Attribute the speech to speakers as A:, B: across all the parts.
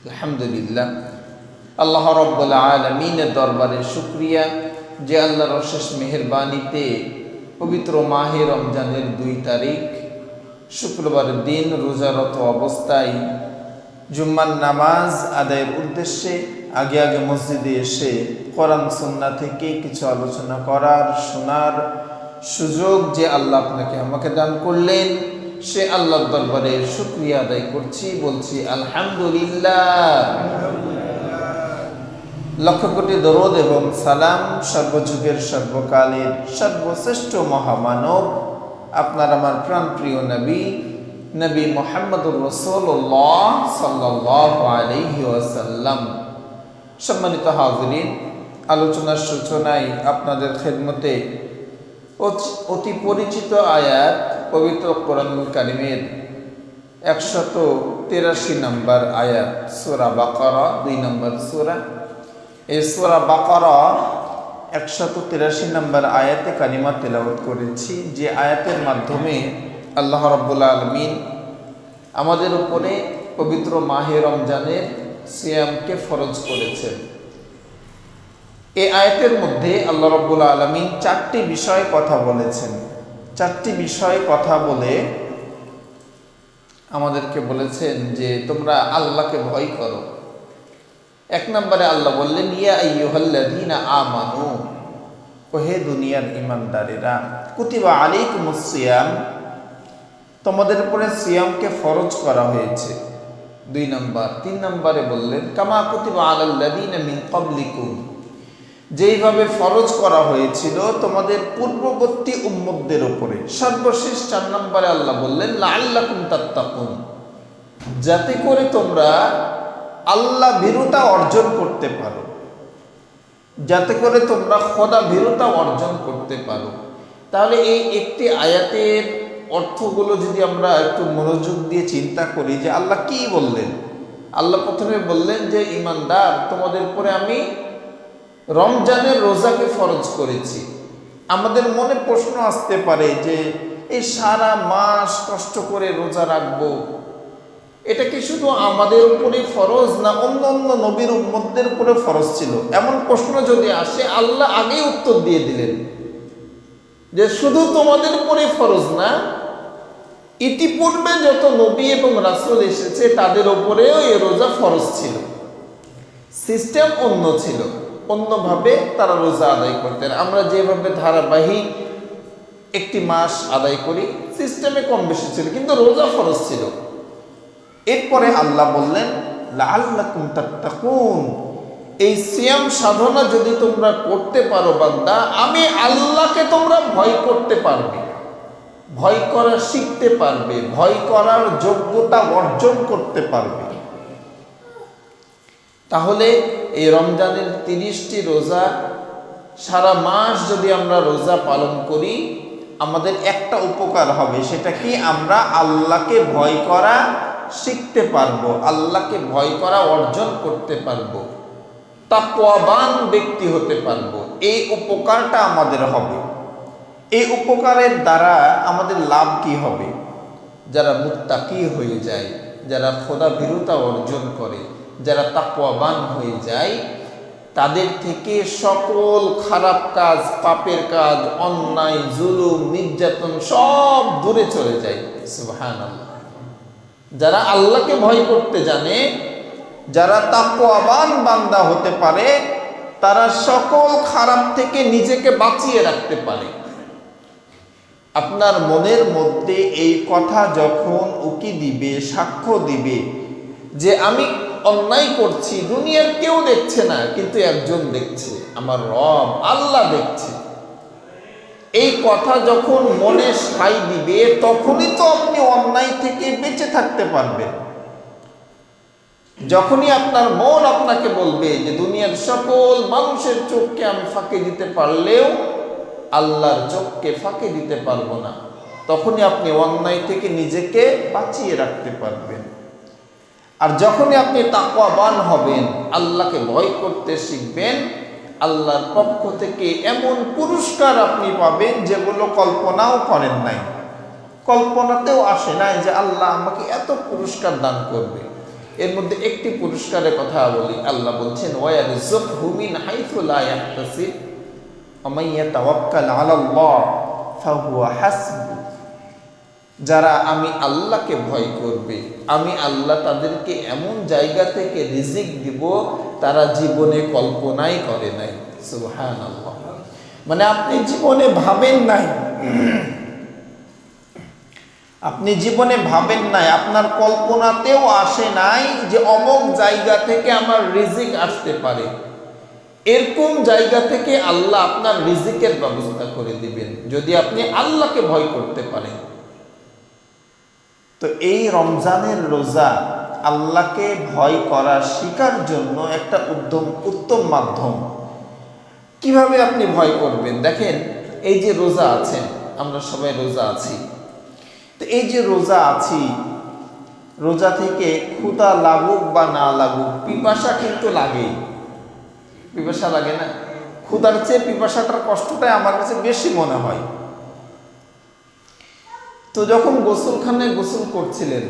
A: আলহামদুলিল্লাহ, আল্লাহ রাব্বুল আলামিনের দরবারে শুকরিয়া যে আল্লাহর অশেষ মেহেরবানিতে পবিত্র মাহে রমজানের 2 তারিখ শুক্রবার দিন রোজারত অবস্থায় জুম্মার নামাজ আদায়ের উদ্দেশ্যে আগে মসজিদে এসে কোরআন সুন্নাহ থেকে কিছু আলোচনা করার শোনার সুযোগ যে আল্লাহ আপনাকে আমাকে দান করলেন, সে আল্লাহর দরবারে শুকরিয়া আদায় করছি, বলছি আলহামদুলিল্লাহ। লক্ষ কোটি দরুদ এবং সালাম সর্বযুগের সর্বকালের সর্বশ্রেষ্ঠ মহামানব আপনার আমার প্রাণপ্রিয় নবী মুহাম্মদুর রাসূলুল্লাহ সাল্লাল্লাহু আলাইহি ওয়াসাল্লাম। সম্মানিত হাজিরিন, আলোচনার সূচনায় আপনাদের খেদমতে অতি পরিচিত আয়াত পবিত্র কোরআনুল কারীমের 183 নম্বর আয়াত, সূরা বাকারা 2 নম্বর সূরা। এই সূরা বাকারা 183 নম্বর আয়াতে কারিমা তেলাওয়াত করেছি, যে আয়াতের মাধ্যমে আল্লাহ রাব্বুল আলামিন আমাদের উপরে পবিত্র মাহে রমজানের সিয়ামকে ফরজ করেছেন। এই আয়াতের মধ্যে আল্লাহ রাব্বুল আলামিন 4টি বিষয়ে কথা বলেছেন। 4টি বিষয়ে কথা বলে আমাদেরকে বলেছেন যে তোমরা আল্লাহকে ভয় করো। 1 নম্বরে আল্লাহ বললেন, ইয়া আইয়ুহাল্লাযীনা আমানু, ওহে দুনিয়ার ঈমানদারেরা, কুতিবা আলাইকুমুস সিয়াম, তোমাদের উপরে সিয়ামকে ফরজ করা হয়েছে। 2 নম্বর। 3 নম্বরে বললেন, কামা কুতিবা আলাল্লাযীনা মিন ক্বাবলিকুম, যেইভাবে ফরজ করা হয়েছিল তোমাদের পূর্ববর্তী উম্মতদের উপরে। সর্বশেষ 4 নম্বরে আল্লাহ বললেন, লাআল্লাকুম তাত্তাকুন, যাতে করে তোমরা আল্লাহ ভীরুতা অর্জন করতে পারো, যাতে করে তোমরা খোদা ভীরুতা অর্জন করতে পারো। তাহলে এই একটি আয়াতের অর্থগুলো যদি আমরা একটু মনোযোগ দিয়ে চিন্তা করি যে আল্লাহ কি বললেন। আল্লাহ প্রথমে বললেন যে ঈমানদার, তোমাদের উপরে আমি রমজানের রোজাকে ফরজ করেছি। আমাদের মনে প্রশ্ন আসতে পারে যে এই সারা মাস কষ্ট করে রোজা রাখবো, এটা কি শুধু আমাদের উপরে ফরজ না অন্য অন্য নবীর উম্মতদের উপরে ফরজ ছিল? এমন প্রশ্ন যদি আসে, আল্লাহ আগেই উত্তর দিয়ে দিলেন যে শুধু তোমাদের উপরে ফরজ না, ইতিপূর্বে যত নবী এবং রাসূল এসেছে তাদের উপরেও এই রোজা ফরজ ছিল। সিস্টেম অন্য ছিল, অন্যভাবে তারা রোজা আদায় করতেন। আমরা যেভাবে ধারাবাহিক একটি মাস আদায় করি, সিস্টেমে কম বেশি ছিল, কিন্তু রোজা ফরজ ছিল। এরপরে আল্লাহ বললেন, লাআল্লাকুম তাত্তাকুন, এই সিয়াম সাধনা যদি তোমরা করতে পারো বান্দা, আমি আল্লাহকে তোমরা ভয় করতে পারবে, ভয় করা শিখতে পারবে, ভয় করার যোগ্যতা অর্জন করতে পারবে। তাহলে এই রমজানের 30টি রোজা সারা মাস যদি আমরা রোজা পালন করি, আমাদের একটা উপকার হবে। সেটা কি? আমরা আল্লাহকে ভয় করা শিখতে পারবো, আল্লাহকে ভয় করা অর্জন করতে পারবো, তাকওয়াবান ব্যক্তি হতে পারবো। এই উপকারটা আমাদের হবে। এই উপকারের দ্বারা আমাদের লাভ কি হবে? যারা মুত্তাকি হয়ে যায়, যারা খোদা ভীরুতা অর্জন করে, যারা তাকওয়াবান হয়ে যায়, তাদের থেকে সকল খারাপ কাজ, পাপের কাজ, অন্যায়, জুলুম, নির্যাতন সব দূরে চলে যায়। সুবহানাল্লাহ। যারা আল্লাহকে ভয় করতে জানে, যারা তাকওয়াবান বান্দা হতে পারে, তারা সকল খারাপ থেকে নিজেকে বাঁচিয়ে রাখতে পারে। আপনার মনের মধ্যে এই কথা যখন উকি দিবে, সাক্ষ্য দিবে যে আমি অন্যায় করছি, দুনিয়ার কেউ দেখছে না, কিন্তু একজন দেখছে, আমার রব আল্লাহ দেখছে, এই কথা যখন মনে ঠাঁই দিবে, তখনই তো আপনি অন্যায় থেকে বেঁচে থাকতে পারবেন। যখনই আপনার মন আপনাকে বলবে যে দুনিয়ার সকল মানুষের চোখকে আমি ফাঁকি দিতে পারলেও আল্লাহর চোখকে ফাঁকি দিতে পারবো না, তখনই আপনি অন্যায় থেকে নিজেকে বাঁচিয়ে রাখতে পারবেন। আর যখনই আপনি তাকওয়াবান হবেন, আল্লাহকে ভয় করতে শিখবেন, আল্লাহর পক্ষ থেকে এমন পুরস্কার আপনি পাবেন যেগুলো কল্পনাও করেন নাই, কল্পনাতেও আসে নাই যে আল্লাহ আমাকে এত পুরস্কার দান করবে। এর মধ্যে একটি পুরস্কারের কথা বলি। আল্লাহ বলছেন ওয়ারযুকহু মিন হাইথু লা ইয়াহতাসিব ওয়া মান ইয়াতাওয়াক্কাল আলাল্লাহ ফাহুয়া হাসবুহ। যারা আমি আল্লাহকে ভয় করবে, আমি আল্লাহ তাদেরকে এমন জায়গা থেকে রিজিক দিব তারা জীবনে কল্পনাই করে নাই। সুবহানাল্লাহ। মানে আপনি জীবনে ভাবেন নাই, আপনি জীবনে ভাবেন নাই, আপনার কল্পনাতেও আসে নাই যে অমুক জায়গা থেকে আমার রিজিক আসতে পারে। এরকম জায়গা থেকে আল্লাহ আপনার রিজিকের ব্যবস্থা করে দিবেন যদি আপনি আল্লাহকে ভয় করতে পারেন। তো এই রমজানের রোজা আল্লাহকে ভয় করা শিখার জন্য একটা উত্তম মাধ্যম। কিভাবে আপনি ভয় করবেন? দেখেন, এই যে রোজা আছেন, আমরা সবাই রোজা আছি, তো এই যে রোজা আছি, রোজা থেকে ক্ষুধা লাগুক বা না লাগুক পিপাসা কিন্তু লাগেই। পিপাসা লাগে না? ক্ষুধার চেয়ে পিপাসাটার কষ্টটাই আমার কাছে বেশি মনে হয়। তো যখন গোসলখানায় গোসল করছিলেন,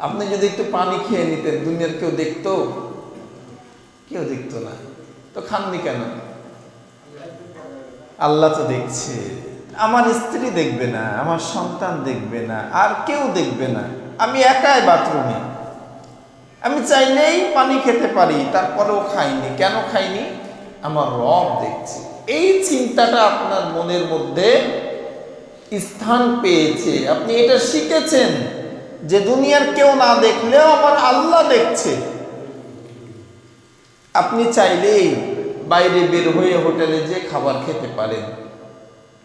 A: আপনি যদি একটু পানি খেয়ে নিতেন, দুনিয়ার কেউ দেখতো? কেউ দেখতো না। তো খাননি কেন? আল্লাহ তো দেখছে। আমার স্ত্রী দেখবে না, আমার সন্তান দেখবে না, আর কেউ দেখবে না, আমি একাই বাথরুমে, আমি চাইলেই পানি খেতে পারি, তারপরেও খাইনি। কেন খাইনি? আমার রব দেখছে। এই চিন্তাটা আপনার মনের মধ্যে স্থান পেয়েছে, আপনি এটা শিখেছেন যে দুনিয়ার কেউ না দেখলেও আমার আল্লাহ দেখছে। আপনি চাইলেই বাইরে বের হয়ে হোটেলে যে খাবার খেতে পারেন,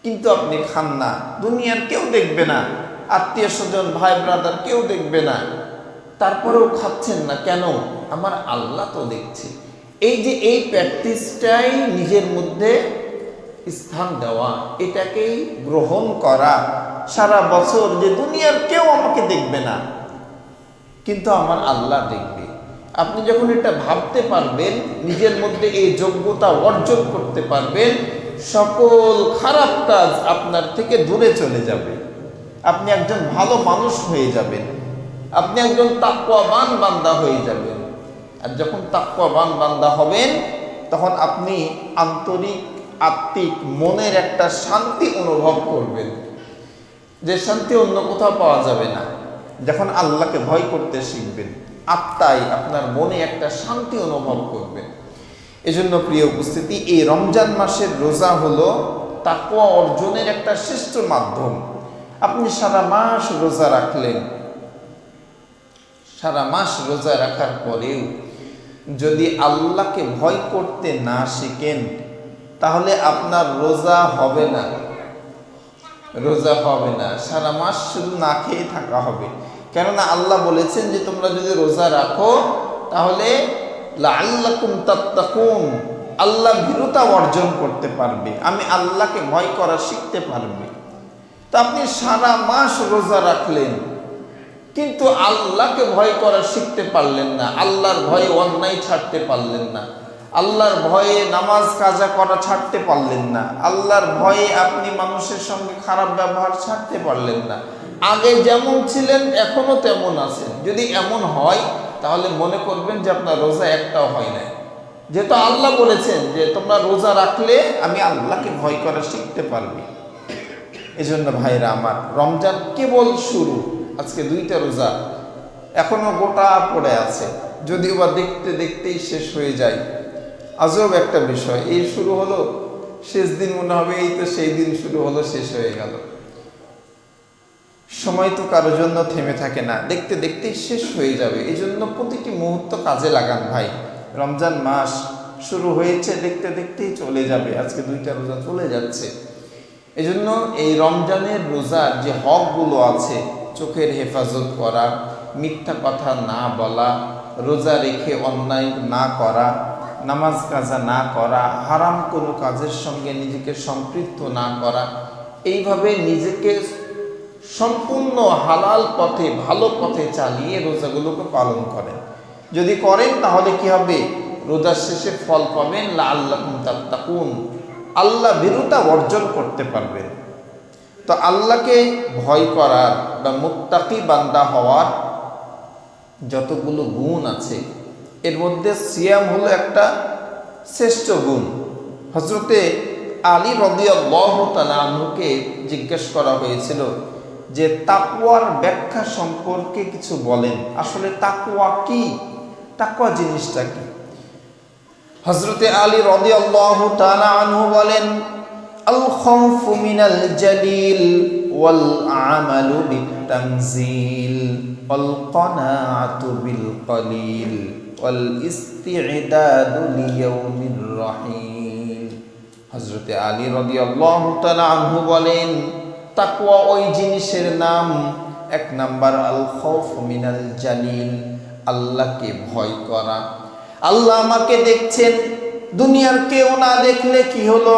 A: কিন্তু আপনি খান না, দুনিয়ার কেউ দেখবে না, আত্মীয় স্বজন ভাই ব্রাদার কেউ দেখবে না, তারপরেও খাচ্ছেন না কেন? আমার আল্লাহ তো দেখছে। এই যে এই প্র্যাকটিসটাই নিজের মধ্যে স্থান দেওয়া, এটাকেই গ্রহণ করা সারা বছর, যে দুনিয়ার কেউ আমাকে দেখবে না কিন্তু আমার আল্লাহ দেখবে। আপনি যখন এটা ভাবতে পারবেন, নিজের মধ্যে এই যোগ্যতা অর্জন করতে পারবেন, সকল খারাপ কাজ আপনার থেকে দূরে চলে যাবে, আপনি একজন ভালো মানুষ হয়ে যাবেন, আপনি একজন তাকওয়াবান বান্দা হয়ে যাবেন। আর যখন তাকওয়াবান বান্দা হবেন, তখন আপনি আন্তরিক আত্মিক মনের একটা শান্তি অনুভব করবেন, যে শান্তি অন্য কোথাও পাওয়া যাবে না। যখন আল্লাহকে ভয় করতে শিখবেন, আত্মায় আপনার মনে একটা শান্তি অনুভব করবেন। এজন্য প্রিয় উপস্থিতি, এই রমজান মাসের রোজা হলো তাকওয়া অর্জনের একটা শ্রেষ্ঠ মাধ্যম। আপনি সারা মাস রোজা রাখলেন, সারা মাস রোজা রাখার পরেও যদি আল্লাহকে ভয় করতে না শিখেন, তাহলে আপনার রোজা হবে না, রোজা হবে না, সারা মাস শুধু না খেয়ে থাকা হবে। কেননা আল্লাহ বলেছেন যে তোমরা যদি রোজা রাখো তাহলে লাআল্লাকুম তাত্তাকুন, আল্লাহ ভীরুতা অর্জন করতে পারবে, আমি আল্লাহকে ভয় করা শিখতে পারবে। তো আপনি সারা মাস রোজা রাখলেন, কিন্তু আল্লাহকে ভয় করা শিখতে পারলেন না, আল্লাহর ভয়ে অন্যায় ছাড়তে পারলেন না, আল্লাহর ভয়ে নামাজ কাজা করা ছাড়তে পারলেন না, আল্লাহর ভয়ে আপনি মানুষের সঙ্গে খারাপ ব্যবহার ছাড়তে পারলেন না। আগে যেমন ছিলেন এখনো তেমন আছেন। যদি এমন হয় তাহলে মনে করবেন যে আপনার রোজা একটাও হয় নাই। যেহেতু আল্লাহ বলেছেন যে তোমরা রোজা রাখলে আমি আল্লাহকে ভয় করা শিখতে পারবে। এজন্য ভাইরা আমার, রমজান কেবল শুরু। আজকে 2টা রোজা এখনো গোটা পড়ে আছে, যদিও বা দেখতে দেখতেই শেষ হয়ে যায়। আজব একটা বিষয়, এই শুরু হলো, শেষ দিন মনে হবে এই তো সেই দিন শুরু হলো, শেষ হয়ে গেল। সময় তো কারোর জন্য থেমে থাকে না, দেখতে দেখতেই শেষ হয়ে যাবে। এই জন্য প্রতিটি মুহূর্ত কাজে লাগান ভাই। রমজান মাস শুরু হয়েছে, দেখতে দেখতেই চলে যাবে, আজকে 2টা রোজা চলে যাচ্ছে। এই জন্য এই রমজানের রোজার যে হকগুলো আছে, চোখের হেফাজত করা, মিথ্যা কথা না বলা, রোজা রেখে অন্যায় না করা, নামাজ কাজা না করা, হারাম কোনো কাজের সঙ্গে নিজেকে সম্পৃক্ত না করা, এইভাবে নিজেকে সম্পূর্ণ হালাল পথে, ভালো পথে চালিয়ে রোজাগুলোকে পালন করেন। যদি করেন তাহলে কি হবে? রোজার শেষে ফল পাবেন লাআল্লাকুম তাত্তাকুন, আল্লাহ ভীরুতা অর্জন করতে পারবেন। তো আল্লাহকে ভয় করার বা মুত্তাকি বান্দা হওয়ার যতগুলো গুণ আছে এর মধ্যে সিয়াম হলো একটা শ্রেষ্ঠ গুণ। হযরতে আলী রাদিয়াল্লাহু তাআলা আনহুকে জিজ্ঞেস করা হয়েছিল যে তাকওয়ার ব্যাখ্যা সম্পর্কে কিছু বলেন, আসলে তাকওয়া কি, তাকওয়া জিনিসটা কি? হযরতে আলী রাদিয়াল্লাহু তাআলা আনহু বলেন, আল খাউফু মিনাল জালিল ওয়াল আমালু বিত-তানজিল ওয়াল কানাআতু বিল কলিল ওয়াল ইস্তি'দাদু লিয়াউমির রহিম। হযরতে আলী রাদিয়াল্লাহু তাআলা আনহু বলেন, তাকওয়া ওই জিনিসের নাম, এক নাম্বার আল খাউফু মিনাল জালিল, আল্লাহকে ভয় করা। আল্লাহ আমাকে দেখছেন, দুনিয়ার কেউ না দেখলে কি হলো,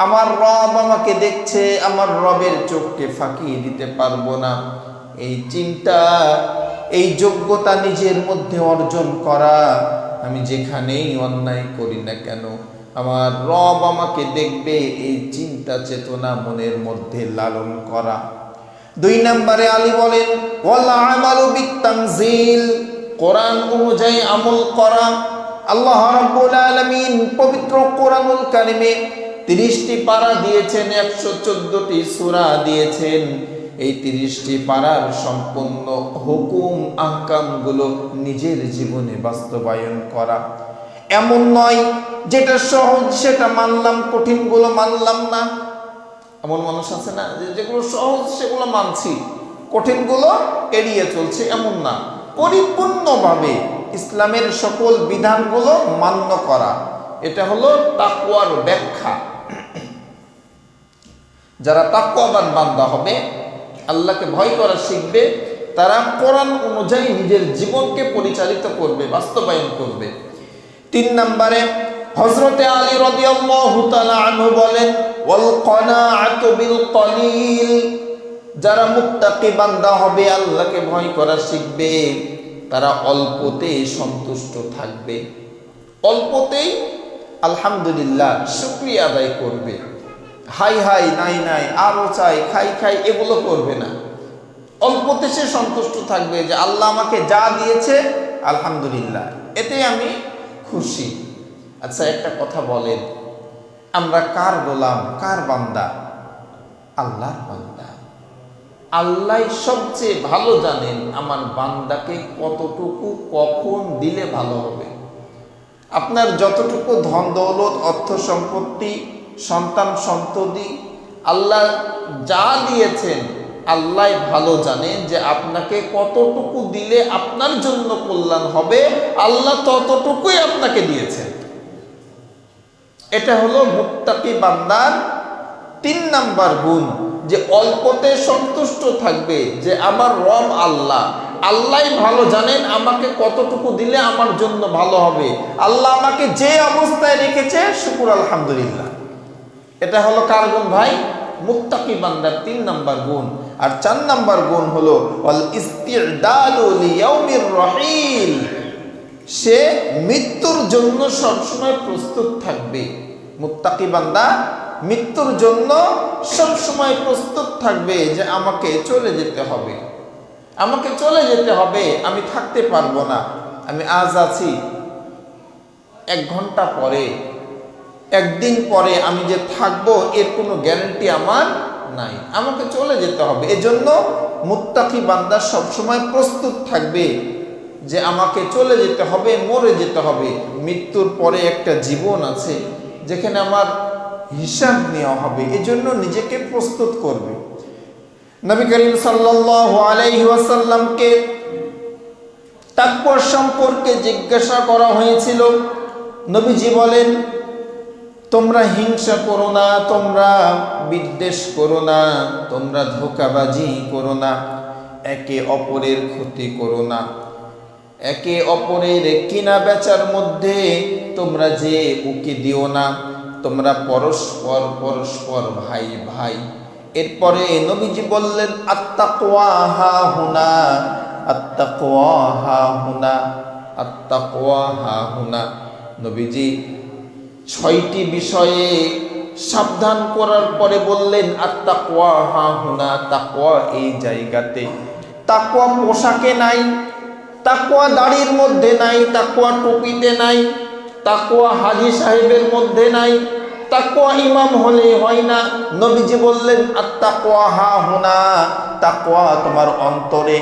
A: আমার রব আমাকে দেখছে, আমার রবের চোখকে ফাঁকি দিতে পারবো না, এই চিন্তা, এই যোগ্যতা নিজের মধ্যে অর্জন করা। আমি যেখানেই অন্যায় করি না কেন আমার রব আমাকে দেখবে, এই চিন্তা চেতনা মনের মধ্যে লালন করা। 2 নম্বরে আলী বলেন, ওয়াল আমালু বিত-তানজিল, কোরআন অনুযায়ী আমল করা। আল্লাহ রাব্বুল আলামিন পবিত্র কোরআনুল কারিমে 30টি পারা দিয়েছেন, 114টি সূরা দিয়েছেন। এই 30টি পারার সম্পূর্ণ হুকুম আহকামগুলো নিজের জীবনে বাস্তবায়ন করা। এমন নয় যেটা সহজ সেটা মানলাম, কঠিনগুলো মানলাম না। এমন মানুষ আছে না, যেগুলো সহজ সেগুলো মানছি, কঠিনগুলো এড়িয়ে চলছে, এমন না। পরিপূর্ণভাবে ইসলামের সকল বিধানগুলো মান্য করা, এটা হলো তাকওয়ার ব্যাখ্যা। যারা তাকওয়াবান বান্দা হবে, আল্লাহকে ভয় করা শিখবে, তারা কোরআন অনুযায়ী নিজের জীবনকে পরিচালিত করবে, বাস্তবায়ন করবে। 3 নম্বরে হযরতে আলী রাদিয়াল্লাহু তাআলা আনহু বলেন, ওয়াল কানাআতু বিল কলিল, যারা মুত্তাকি বান্দা হবে, আল্লাহকে ভয় করা শিখবে, তারা অল্পতে সন্তুষ্ট থাকবে, অল্পতেই আলহামদুলিল্লাহ শুকরিয়া আদায় করবে। হাই হাই নাই নাই আরো চাই, খাই খাই এগুলো করবে না। অল্পতে সে সন্তুষ্ট থাকবে যে আল্লাহ আমাকে যা দিয়েছে আলহামদুলিল্লাহ, এতে আমি খুশি। আচ্ছা একটা কথা বলেন, আমরা কার গোলাম, কার বান্দা? আল্লাহর বান্দা। আল্লাহ সবচেয়ে ভালো জানেন আমার বান্দাকে কতটুকু কখন দিলে ভালো হবে। আপনার যতটুকু ধন দৌলত, অর্থ সম্পত্তি, সন্তান সন্ততি, আল্লাহ যা দিয়েছেন আল্লাহ ভালো জানেন যে আপনাকে কতটুকু দিলে আপনার জন্য কল্যাণ হবে, আল্লাহ ততটুকুই আপনাকে দিয়েছেন। এটা হলো মুত্তাকি বান্দার 3 নাম্বার গুণ, যে অল্পতে সন্তুষ্ট থাকবে, যে আমার রব আল্লাহ, আল্লাহ ভালো জানেন আমাকে কতটুকু দিলে আমার জন্য ভালো হবে, আল্লাহ আমাকে যে অবস্থায় রেখেছে শুকর আলহামদুলিল্লাহ। এটা হলো কার গুণ ভাই? মুত্তাকি বান্দার 3 নাম্বার গুণ। আর 4 নাম্বার গুণ হলো ওয়াল ইস্তি'দাদু লিয়াউমির রহিল, সে মৃত্যুর জন্য সবসময় প্রস্তুত থাকবে। মুত্তাকি বান্দা মৃত্যুর জন্য সবসময় প্রস্তুত থাকবে, যে আমাকে চলে যেতে হবে, আমাকে চলে যেতে হবে, আমি থাকতে পারবো না, আমি আজ আছি, 1 ঘন্টা পরে, 1 দিন পরে আমি যে থাকবো এর কোনো গ্যারান্টি আমার নাই, আমাকে চলে যেতে হবে। এজন্য মুত্তাকি বান্দা সবসময় প্রস্তুত থাকবে যে আমাকে চলে যেতে হবে, মরে যেতে হবে, মৃত্যুর পরে একটা জীবন আছে যেখানে আমার হিসাব নেওয়া হবে, এজন্য নিজেকে প্রস্তুত করবে। নবী করিম সাল্লাল্লাহু আলাইহি ওয়াসাল্লামকে তাকওয়া সম্পর্কে জিজ্ঞাসা করা হয়েছিল। নবীজি বলেন, তোমরা হিংসা করো না, তোমরা বিদ্বেষ করো না, তোমরা ধোঁকাবাজি করো না, একে অপরের ক্ষতি করো না, একে অপরের কিনা বেচার মধ্যে তোমরা যে উকি দিও না, তোমরা পরস্পর পরস্পর ভাই ভাই। এরপরে নবীজি বললেন, আত্তাকওয়া হা হুনা, আত্তাকওয়া হা হুনা, আত্তাকওয়া হা হুনা। নবীজি 6টি বিষয়ে সাবধান করার পরে বললেন, আত্তাকওয়া হা হুনা, তাকওয়া এই জায়গাতে। তাকওয়া পোশাকে নাই, তাকওয়া দাড়ির মধ্যে নাই, তাকওয়া টুপিতে নাই, তাকওয়া হাজী সাহেবের মধ্যে নাই, তাকওয়া ইমাম হলেই হয় না। নবীজি বললেন আত-তাকওয়া হাহুনা, তাকওয়া তোমার অন্তরে,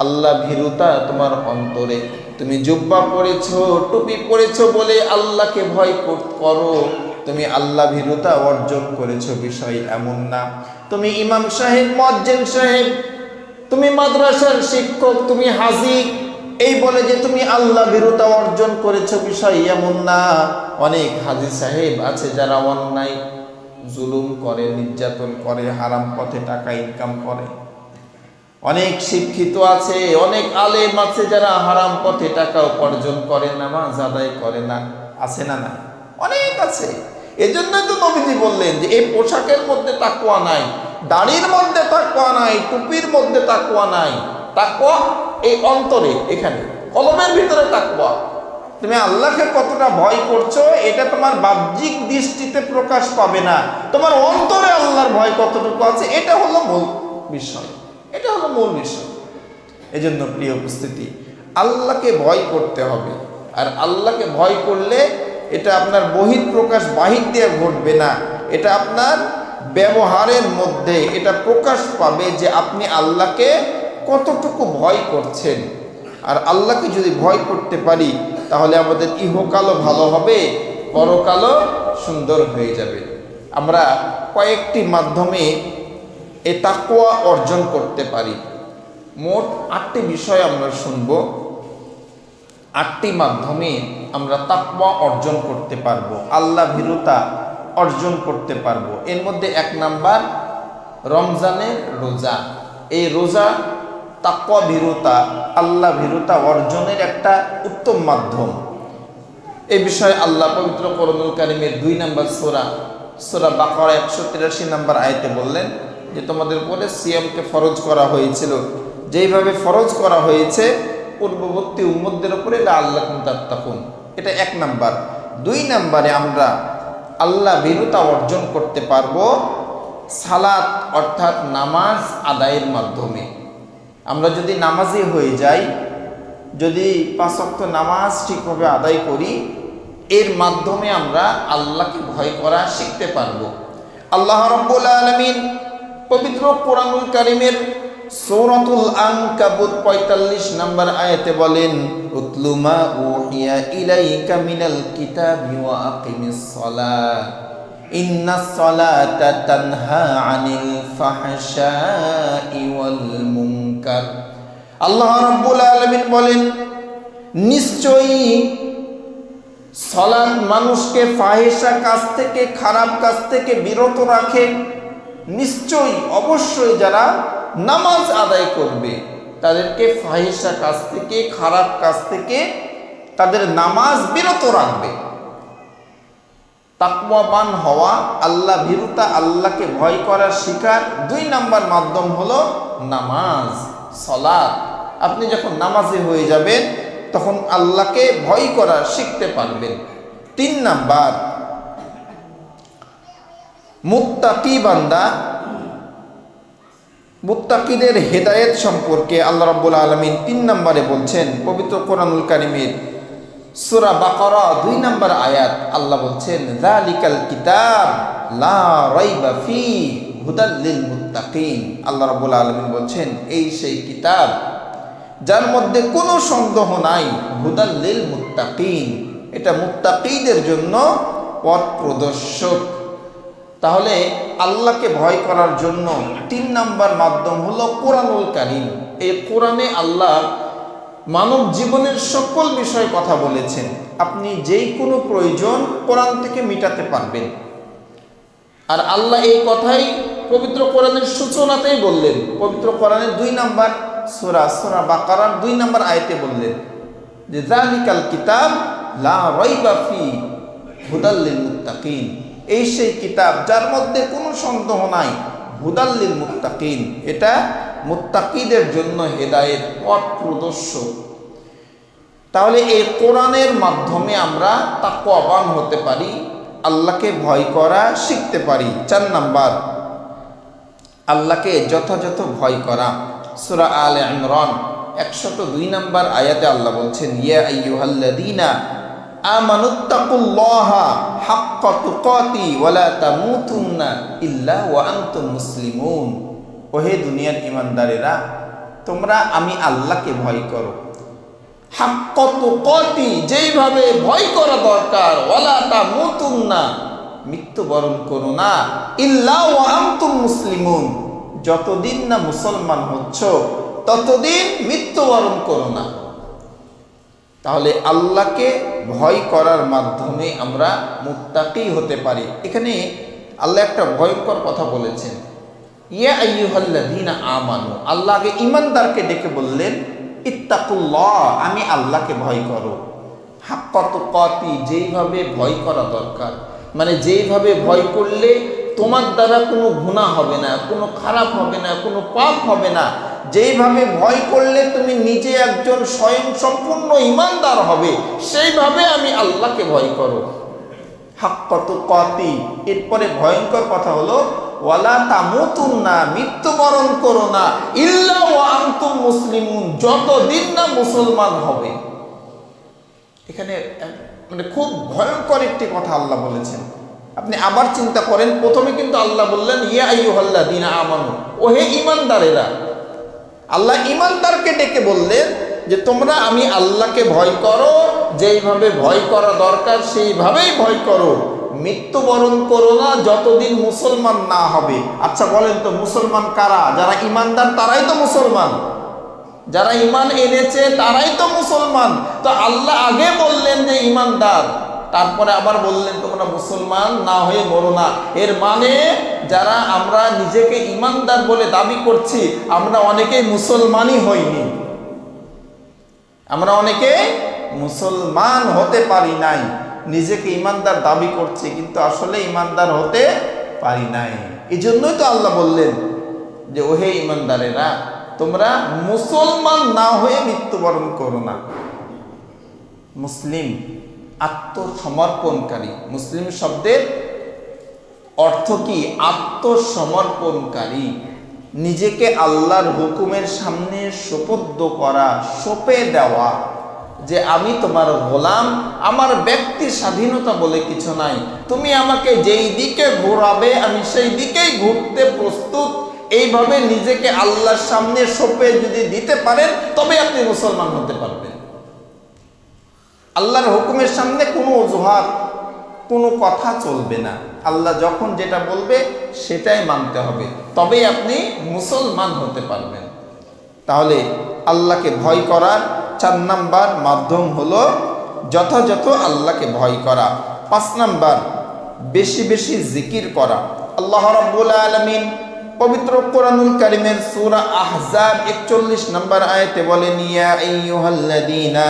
A: আল্লাহ ভীরুতা তোমার অন্তরে। তুমি জুব্বা পরেছো, টুপি পরেছো বলে আল্লাহকে ভয় করো, তুমি আল্লাহ ভীরুতা অর্জন করেছো, বিষয় এমন না। তুমি ইমাম সাহেব, মুয়াজ্জিন সাহেব, তুমি মাদ্রাসার শিক্ষক, তুমি হাজী, এই বলে যে তুমি আল্লাহ ভীরুতা অর্জন করেছো, বিষয় এমন না। অনেক হাজী সাহেব আছে যারা অন্যায় জুলুম করে, নির্যাতন করে, হারাম পথে টাকা ইনকাম করে। অনেক শিক্ষিত আছে, অনেক আলেম আছে যারা হারাম পথে টাকা উপার্জন করে, নামাজ আদায় করে না। আছে না? না, অনেক আছে। এজন্যই তো নবীজি বললেন যে এই পোশাকের মধ্যে তাকওয়া নাই, দাড়ির মধ্যে তাকওয়া নাই, টুপির মধ্যে তাকওয়া নাই। তাকওয়া এই অন্তরে, এখানে কলমের ভিতরে তাকওয়া। তুমি আল্লাহকে কতটা ভয় করছো এটা তোমার বাহ্যিক দৃষ্টিতে প্রকাশ পাবে না, তোমার অন্তরে আল্লাহর ভয় কতটুকু আছে এটা হলো মূল বিষয়, এটা হলো মূল বিষয়। এজন্য প্রিয় উপস্থিতি, আল্লাহকে ভয় করতে হবে। আর আল্লাহকে ভয় করলে এটা আপনার বহিঃপ্রকাশ বাহির দিয়ে ঘটবে না, এটা আপনার ব্যবহারের মধ্যে এটা প্রকাশ পাবে যে আপনি আল্লাহকে কতটুকু ভয় করছেন। আর আল্লাহকে যদি ভয় করতে পারি তাহলে আমাদের ইহকালও ভালো হবে, পরকালও সুন্দর হয়ে যাবে। আমরা কয়েকটি মাধ্যমে এ তাকওয়া অর্জন করতে পারি। মোট 8টি বিষয় আমরা শুনব। 8টি মাধ্যমে আমরা তাকওয়া অর্জন করতে পারবো, আল্লাহ ভীরুতা অর্জন করতে পারবো। এর মধ্যে 1 নাম্বার রমজানের রোজা। এই রোজা তাকওয়া ভীরুতা, আল্লাহ ভীরুতা অর্জনের একটা উত্তম মাধ্যম। এই বিষয়ে আল্লাহ পবিত্র কোরআনুল কারীমের 2 নম্বর সূরা বাকারা 183 নম্বর আয়াতে বললেন যে তোমাদের উপরে সিয়ামকে ফরজ করা হয়েছিল, যেইভাবে ফরজ করা হয়েছে পূর্ববর্তী উম্মতদের উপরে লাআল্লাকুম তাত্তাকুন। এটা 1 নাম্বার। 2 নম্বরে আমরা আল্লাহ ভীরুতা অর্জন করতে পারবো সালাত অর্থাৎ নামাজ আদায়ের মাধ্যমে। আমরা যদি নামাজি হয়ে যাই, যদি 5 ওয়াক্ত নামাজ ঠিকভাবে আদায় করি, এর মাধ্যমে আমরা আল্লাহকে ভয় করা শিখতে পারবো। আল্লাহ রাব্বুল আলামিন পবিত্র কোরআনুল কারীমের সূরাতুল আনকাবুত 45 নম্বর আয়াতে বলেন উতলু মা উহিয়া ইলাইকা মিনাল কিতাবি ওয়া আকিমিস সালাহ ইন্নাস সালাতা তানহা আনিল ফাহশাই ওয়াল মুনকার। আল্লাহ রাব্বুল আলামিন বলেন নিশ্চয়ই সালাত মানুষকে ফাহিশা কাজ থেকে, খারাপ কাজ থেকে বিরত রাখে। নিশ্চয়ই অবশ্যই যারা নামাজ আদায় করবে তাদেরকে ফাহিশা কাজ থেকে, খারাপ কাজ থেকে তাদের নামাজ বিরত রাখবে। তাকওয়াবান হওয়া, আল্লাহ ভীরুতা, আল্লাহকে ভয় করার শিকার 2 নাম্বার মাধ্যম হলো নামাজ, সালাত। আপনি যখন নামাজি হয়ে যাবেন তখন আল্লাহকে ভয় করা শিখতে পারবেন। 3 নাম্বার মুত্তাকি বান্দা, মুত্তাকিদের হেদায়েত সম্পর্কে আল্লাহ রাব্বুল আলামিন 3 নম্বরে বলছেন পবিত্র কোরআনুল কারীমের সূরা বাকারা 2 নম্বর আয়াত। আল্লাহ বলছেন যালিকাল কিতাব লা রাইবা ফি হুদাল লিল মুত্তাকিন। আল্লাহ রাব্বুল আলামিন বলছেন এই সেই কিতাব যার মধ্যে কোনো সন্দেহ নাই, হুদাল লিল মুত্তাকিন, এটা মুত্তাকিদের জন্য পথ প্রদর্শক। তাহলে আল্লাহকে ভয় করার জন্য 3 নাম্বার মাধ্যম হলো কোরআনুল কারীম। এই কোরআনে আল্লাহ মানব জীবনের সকল বিষয় কথা বলেছেন। আপনি যেই কোনো প্রয়োজন কোরআন থেকে মিটাতে পারবেন। আর আল্লাহ এই কথাই পবিত্র কোরআনের সূচনাতেই বললেন। পবিত্র কোরআনের 2 নাম্বার সূরা বাকারার 2 নাম্বার আয়াতে বললেন যে যালিকাল কিতাব লা রাইবা ফি হুদাল লিল মুত্তাকিন। এই সেই কিতাব যার মধ্যে কোনো সন্দেহ নাই, হুদাল লিল মুত্তাকিন, এটা মুত্তাকিদের জন্য হেদায়েত, পথ প্রদর্শক। তাহলে এই কোরআনের মাধ্যমে আমরা তাকওয়াবান হতে পারি, আল্লাহকে ভয় করা শিখতে পারি। 4 নাম্বার আল্লাহকে যথাযথ ভয় করা। সূরা আলে ইমরান 102 নম্বর আয়াতে আল্লাহ বলছেন, ইয়া আইয়ুহাল্লাযীনা আমানুত্তাকুল্লাহা হাক্কা তুকাতি ওয়ালা তামুতুন্না ইল্লা ওয়া আনতুম মুসলিমুন। ওহে দুনিয়ার ঈমানদারেরা, তোমরা আমি আল্লাহকে ভয় করো, হাক্কা তুকাতি, যেইভাবে ভয় করা দরকার, ওয়ালা তামুতুন্না, মৃত্যুবরণ করো না, ইল্লা ওয়া আনতুম মুসলিমুন, যতদিন না মুসলমান হচ্ছ ততদিন মৃত্যুবরণ করো না। তাহলে আল্লাহকে ভয় করার মাধ্যমে আমরা মুত্তাকি হতে পারি। এখানে আল্লাহ একটা ভয়ঙ্কর কথা বলেছেন, ইয়া আইয়ুহাল্লাযীনা আমানু, আল্লাহ আগে ঈমানদারকে ডেকে বললেন, ইত্তাকুল্লাহ, আমি আল্লাহকে ভয় করো, হাক্কা তুকাতি, যেইভাবে ভয় করা দরকার, মানে যেইভাবে ভয় করলে তোমার দ্বারা কোনো গুনাহ হবে না, কোনো খারাপ হবে না, কোনো পাপ হবে না, যেইভাবে ভয় করলে তুমি নিজে একজন স্বয়ং সম্পূর্ণ ঈমানদার হবে, সেইভাবে আমি আল্লাহকে ভয় করো, হাক্কা তুকাতি। এরপরে ভয়ঙ্কর কথা হলো, ওয়ালা তামুতুন্না, মৃত্যুবরণ করো না, ইল্লা ওয়া আনতুম মুসলিমুন, যতদিন না মুসলমান হবে। এখানে মানে খুব ভয়ঙ্কর একটি কথা আল্লাহ বলেছেন। আপনি আবার চিন্তা করেন, প্রথমে কিন্তু আল্লাহ বললেন, ইয়া আইয়ুহাল্লাযীনা আমানু, ওহে ঈমানদারেরা। আল্লাহ ঈমানদারকে ডেকে বললেন যে তোমরা আমি আল্লাহকে ভয় করো, যেইভাবে ভয় করা দরকার সেইভাবেই ভয় করো, মৃত্যুবরণ করো না যতদিন মুসলমান না হবে। আচ্ছা বলেন তো, মুসলমান কারা? যারা ঈমানদার তারাই তো মুসলমান, যারা ঈমান এনেছে তারাই তো মুসলমান। তো আল্লাহ আগে বললেন যে ঈমানদার, তারপরে আবার বললেন তোমরা মুসলমান না হয়ে মরো না। এর মানে যারা আমরা নিজেকে ঈমানদার বলে দাবি করছি, আমরা অনেকেই মুসলমানই হইনি, আমরা অনেকে মুসলমান হতে পারি নাই। নিজেকে ঈমানদার দাবি করছি কিন্তু আসলে ঈমানদার হতে পারি নাই। এই জন্যই তো আল্লাহ বললেন যে ওহে ঈমানদারেরা, তোমরা মুসলমান না হয়ে মৃত্যুবরণ করো না। মুসলিম আত্মসমর্পণকারী, মুসলিম শব্দের অর্থ কি? আত্মসমর্পণকারী, নিজেকে আল্লাহর হুকুমের সামনে সোপর্দ করা, সঁপে দেওয়া, যে আমি তোমার গোলাম, আমার ব্যক্তি স্বাধীনতা বলে কিছু নাই, তুমি আমাকে যেই দিকে ঘোরাবে আমি সেই দিকেই ঘুরতে প্রস্তুত। এইভাবে নিজেকে আল্লাহর সামনে সঁপে যদি দিতে পারেন তবে আপনি মুসলমান হতে পারবেন। আল্লাহর হুকুমের সামনে কোনো অজুহাত, কোনো কথা চলবে না। আল্লাহ যখন যেটা বলবে সেটাই মানতে হবে, তবেই আপনি মুসলমান হতে পারবেন। তাহলে আল্লাহকে ভয় করার 4 নাম্বার মাধ্যম হলো যথাযথ আল্লাহকে ভয় করা। 5 নাম্বার, বেশি বেশি জিকির করা। আল্লাহ রাব্বুল আলামিন পবিত্র কোরআনুল কারীমের সূরা আহজাব 41 নম্বর আয়াতে বলেন, ইয়া আইয়ুহাল্লাযীনা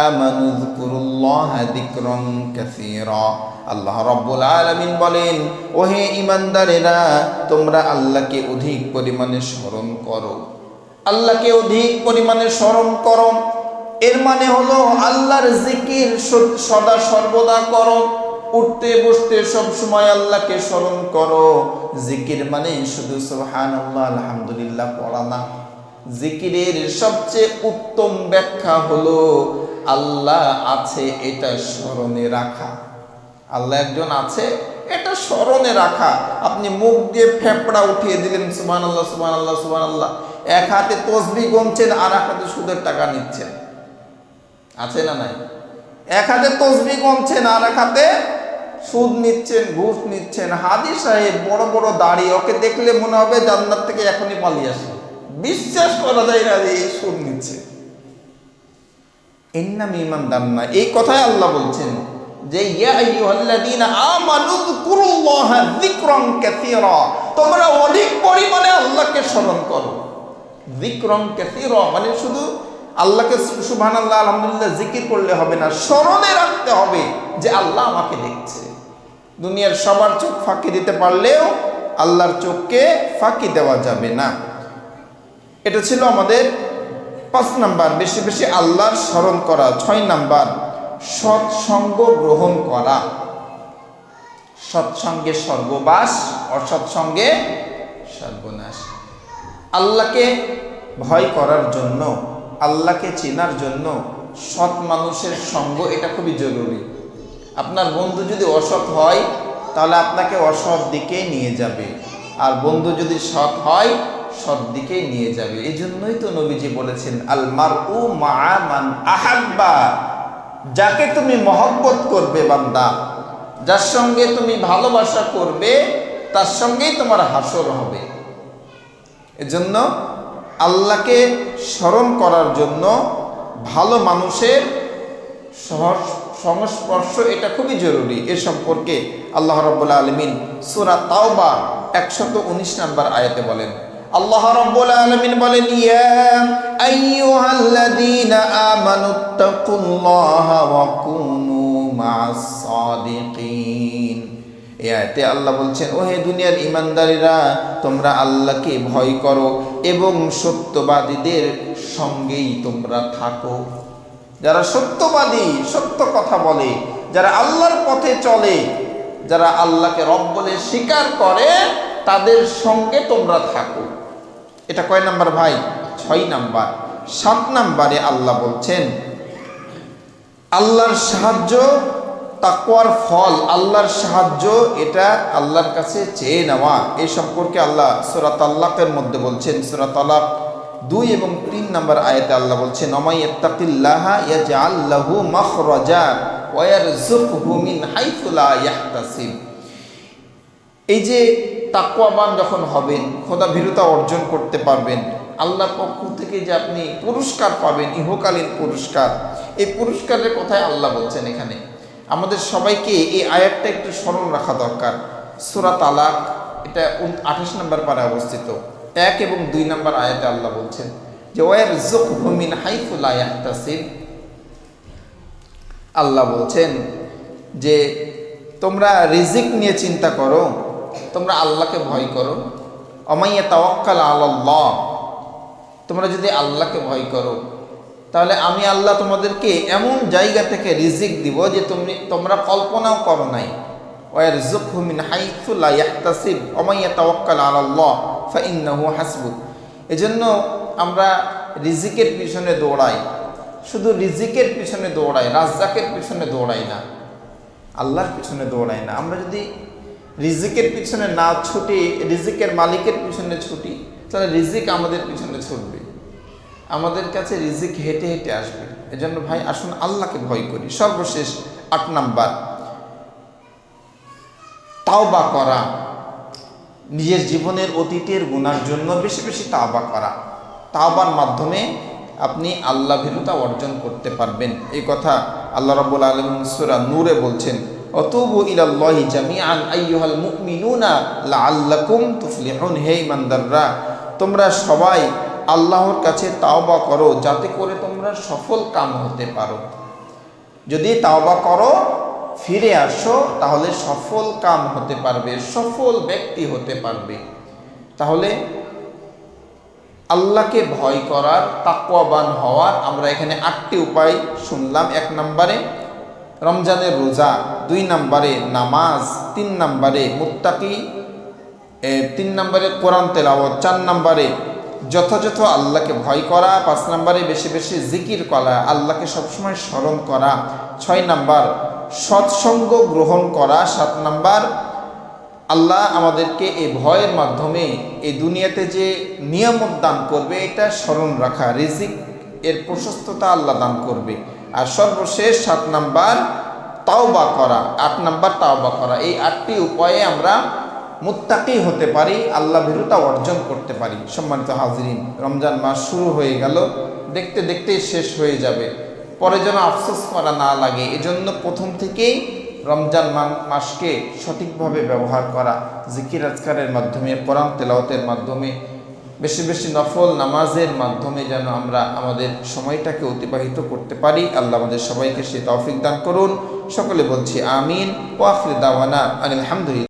A: আমানু যকুরুল্লাহা যিকরান কাসীরা। আল্লাহ রাব্বুল আলামিন বলেন, ওহে ঈমানদারেরা, তোমরা আল্লাহকে অধিক পরিমাণে স্মরণ করো, আল্লাহকে অধিক পরিমাণে স্মরণ করো। এর মানে হলো আল্লাহর জিকির সদা সর্বদা করো, উঠতে বসতে সব সময় আল্লাহকে স্মরণ করো। জিকির মানে শুধু সুবহানাল্লাহ আলহামদুলিল্লাহ পড়া না। জিকিরের সবচেয়ে উত্তম ব্যাখ্যা হলো আল্লাহ আছে এটা স্মরণে রাখা। আল্লাহ একজন আছে এটা স্মরণে রাখা। আপনি মুখ দিয়ে ফেফড়া উঠিয়ে দিলেন সুবহানাল্লাহ সুবহানাল্লাহ সুবহানাল্লাহ, এক হাতে তসবিহ গুনছেন আর এক হাতে সুদের টাকা নিচ্ছেন, আছে না নাই? এক হাতে তসবিহ গুনছেন আর এক হাতে সুদ নিচ্ছেন, ঘুষ নিচ্ছেন। হাজী সাহেব বড় বড় দাড়ি, ওকে দেখলে মনে হবে জান্নাত থেকে এখনই পালিয়ে আসে, বিশ্বাস করা যায় না যে এই সুদ নিচ্ছে। এর নাম ঈমানদার না। এই কথাই আল্লাহ বলছেন যে ইয়া আইয়ুহাল্লাযীনা আমানু যকুরুল্লাহা যিকরান কাসীরা, তোমরা অধিক পরিমাণে আল্লাহকে স্মরণ করো। যিকরান কাসীরা মানে শুধু আল্লাহকে সুবহানাল্লাহ আলহামদুলিল্লাহ জিকির করলে হবে না, স্মরণে রাখতে হবে যে আল্লাহ আমাকে দেখছে। দুনিয়ার সবার চোখ ফাঁকি দিতে পারলেও আল্লাহর চোখকে ফাঁকি দেওয়া যাবে না। এটা ছিল আমাদের 5 নাম্বার, বেশি বেশি আল্লাহর স্মরণ করা। 6 নাম্বার, সৎসঙ্গ গ্রহণ করা। সৎসঙ্গে স্বর্গবাস, অসৎসঙ্গে সর্বনাশ। আল্লাহকে ভয় করার জন্য আল্লাহকে চেনার জন্য সৎ মানুষের সঙ্গ এটা খুবই জরুরি। আপনার বন্ধু যদি অসৎ হয় তাহলে আপনাকে অসৎ দিকে নিয়ে যাবে, আর বন্ধু যদি সৎ হয় সৎ দিকেই নিয়ে যাবে। এই জন্যই তো নবীজি বলেছেন, আল মারউ মা'a মান আহাব্বা, যাকে তুমি মহব্বত করবে বান্দা, যার সঙ্গে তুমি ভালোবাসা করবে, তার সঙ্গেই তোমার হাসর হবে। এজন্য আল্লাহকে স্মরণ করার জন্য ভালো মানুষের সংস্পর্শ এটা খুবই জরুরি। এ সম্পর্কে আল্লাহ রাব্বুল আলামিন সূরা তাওবা 119 নম্বর আয়াতে বলেন, আল্লাহ রাব্বুল আলামিন বলেন, ইয়া আইয়ুহাল্লাযীনা আমানুত্তাকুল্লাহা ওয়া কুনু মা'আস সাদিকিন। এই আয়াতে আল্লাহ বলছেন, ও হে দুনিয়ার ঈমানদারেরা, তোমরা আল্লাহকে ভয় করো এবং সত্যবাদীদের সঙ্গেই তোমরা থাকো। যারা সত্যবাদী, সত্য কথা বলে, যারা আল্লাহর পথে চলে, যারা আল্লাহকে রব বলে স্বীকার করে, তাদের সঙ্গে তোমরা থাকো। এটা কয় নাম্বার ভাই? 6 নাম্বার। 7 নাম্বারে আল্লাহ বলছেন, আল্লাহর সাহায্য, তাকওয়ার ফল, আল্লাহর সাহায্য এটা আল্লাহর কাছে চেয়ে নেওয়া। এই সম্পর্কে আল্লাহ সূরা তালাকের মধ্যে বলছেন, সূরা তালাক 2 এবং 3 নম্বর আয়াতে আল্লাহ বলছেন, ওমাই ইয়াত্তাকিল্লাহা ইয়াজআল লাহু মাখরাজা ওয়া ইয়ারযুকহু মিন হাইথু লা ইয়াহতাসিব। এই যে তাকওয়াবান যখন হবেন, খোদা ভীরুতা অর্জন করতে পারবেন, আল্লাহর পক্ষ থেকে যে আপনি পুরস্কার পাবেন, ইহকালীন পুরস্কার, এই পুরস্কারের কথাই আল্লাহ বলছেন এখানে। আমাদের সবাইকে এই আয়াতটা একটু স্মরণ রাখা দরকার। সূরা তালাক এটা 28 নম্বর পারায় অবস্থিত। 1 এবং 2 নম্বর আয়াতে আল্লাহ বলছেন যে ওয়ারযুকহু মিন হাইথু লা ইয়াহতাসিব। আল্লাহ বলছেন যে তোমরা রিজিক নিয়ে চিন্তা করো, তোমরা আল্লাহকে ভয় করো। ওমাইয়া তাওয়াক্কাল আলাল্লাহ, তোমরা যদি আল্লাহকে ভয় করো তাহলে আমি আল্লাহ তোমাদেরকে এমন জায়গা থেকে রিজিক দিব যে তোমরা কল্পনাও করো নাই। ওয়ারযুকহু মিন হাইথু লা ইয়াহতাসিব ওমাইয়া তাওয়াক্কাল আলাল্লাহ ফাইন্নাহু হাসবুহ। এজন্য আমরা রিজিকের পিছনে দৌড়াই, শুধু রিজিকের পিছনে দৌড়াই, রাজ্জাকের পিছনে দৌড়াই না, আল্লাহর পিছনে দৌড়াই না। আমরা যদি রিজিকের পিছনে না ছুটি, রিজিকের মালিকের পিছনে ছুটি, তাহলে রিজিক আমাদের পিছনে ছুটবে, আমাদের কাছে রিজিক হেঁটে হেঁটে আসবে। এজন্য ভাই আসুন আল্লাহকে ভয় করি। সর্বশেষ 8 নাম্বার, তাওবা করা। নিজের জীবনের অতীতের গুনার জন্য বেশি বেশি তাওবা করা। তাওবার মাধ্যমে আপনি আল্লাহ ভীরুতা অর্জন করতে পারবেন। এই কথা আল্লাহ রাব্বুল আলামিন সূরা নূরে বলছেন, অতুবু ইলাল্লাহি জামিআন আইয়ুহাল মুমিনুনা লাআল্লাকুম তুফলিহুন। হে ঈমানদাররা, তোমরা সবাই আল্লাহর কাছে তাওবা করো যাতে করে তোমরা সফল কাম হতে পারো। যদি তাওবা করো, ফিরে আসো, তাহলে সফল কাম হতে পারবে, সফল ব্যক্তি হতে পারবে। তাহলে আল্লাহকে ভয় করার, তাকওয়াবান হওয়ার আমরা এখানে 8টি উপায় শুনলাম। 1 নম্বরে রমজানের রোজা, 2 নম্বরে নামাজ, 3 নম্বরে মুত্তাকি, 3 নম্বরে কোরআন তেলাওয়াত, 4 নম্বরে যথাযথ আল্লাহকে ভয় করা, 5 নম্বরে বেশি বেশি জিকির করা, আল্লাহকে সবসময় স্মরণ করা, 6 নম্বর সৎসঙ্গ গ্রহণ করা, 7 নম্বর আল্লাহ আমাদেরকে এই ভয়ের মাধ্যমে এই দুনিয়াতে যে নিয়ামত দান করবে এটা স্মরণ রাখা, রিজিক এর প্রশস্ততা আল্লাহ দান করবে। আর সর্বশেষ 7 নম্বর তাওবা করা, 8 নম্বর তাওবা করা। এই 8টি উপায়ে আমরা মুত্তাকি হতে পারি, আল্লাহ ভীরুতা অর্জন করতে পারি। সম্মানিত হাজিরিন, রমজান মাস শুরু হয়ে গেল, দেখতে দেখতেই শেষ হয়ে যাবে, পরে যেন আফসোস করা না লাগে। এজন্য প্রথম থেকেই রমজান মাসকে সঠিকভাবে ব্যবহার করা, জিকির আজকারের মাধ্যমে, কোরআন তেলাওয়াতের মাধ্যমে, বেশি বেশি নফল নামাজের মাধ্যমে যেন আমরা আমাদের সময়টাকে অতিবাহিত করতে পারি। আল্লাহ আমাদের সবাইকে সে তৌফিক দান করুন। সকলে বলছি আমিন। ওয়া আখিরু দাওয়ানা আলহামদুলিল্লাহ।